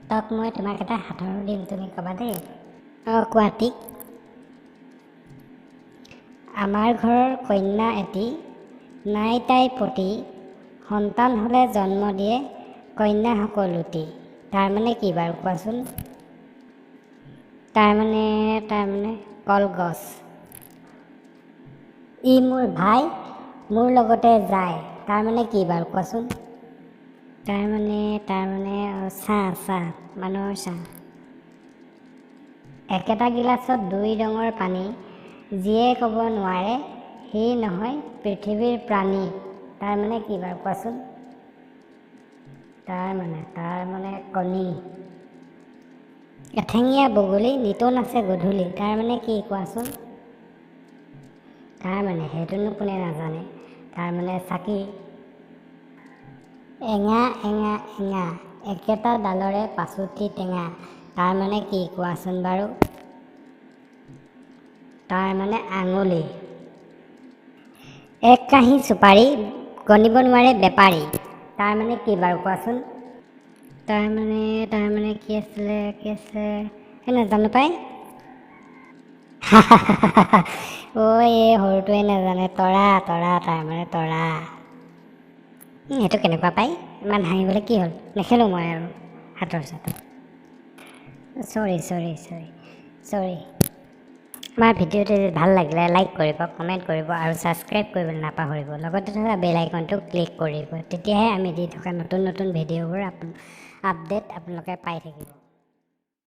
তক মই তোমাক এটা সাঁথৰ দিম, তুমি ক'বা দেই। অঁ কোৱা টিক। আমাৰ ঘৰৰ কন্যা এটি, নাই তাই পতি, সন্তান হ'লে জন্ম দিয়ে কন্যা সকলোটি। তাৰমানে কি বাৰু কোৱাচোন? তাৰমানে কলগছ। ই মোৰ ভাই, মোৰ লগতে যায়। তাৰমানে কি বাৰু কোৱাচোন? তাৰমানে চাহ, মানুহৰ চাহ। একেটা গিলাচত দুই ৰঙৰ পানী, যিয়ে ক'ব নোৱাৰে সি নহয় পৃথিৱীৰ প্ৰাণী। তাৰমানে কি বাৰু কোৱাচোন? তাৰমানে কণী। এঠেঙীয়া বগলী নিতৌ নাচে গধূলি। তাৰমানে কি কোৱাচোন? সেইটোনো কোনে নাজানে। তাৰমানে চাকি। এঙা একেটা ডালৰে পাছতি টেঙা। তাৰমানে কি কোৱাচোন বাৰু? তাৰমানে আঙুলি। এক কাঁহী চুপাৰী, গণিব নোৱাৰে বেপাৰী। তাৰমানে কি বাৰু কোৱাচোন? তাৰমানে কি আছিলে নাজানো পাই। এই সৰুটোৱে নাজানে। তৰা তাৰমানে তৰা। সেইটো কেনেকুৱা পাই? ইমান হাঁহিবলৈ কি হ'ল? নেখেলোঁ মই আৰু হাতৰ চাতৰ। চৰি। আমাৰ ভিডিঅ'টো ভাল লাগিলে লাইক কৰিব, কমেণ্ট কৰিব আৰু ছাবস্ক্ৰাইব কৰিবলৈ নাপাহৰিব। লগতে থকা বেল আইকনটো ক্লিক কৰিব। তেতিয়াহে আমি দি থকা নতুন ভিডিঅ'বোৰ আপডেট আপোনালোকে পাই থাকিব।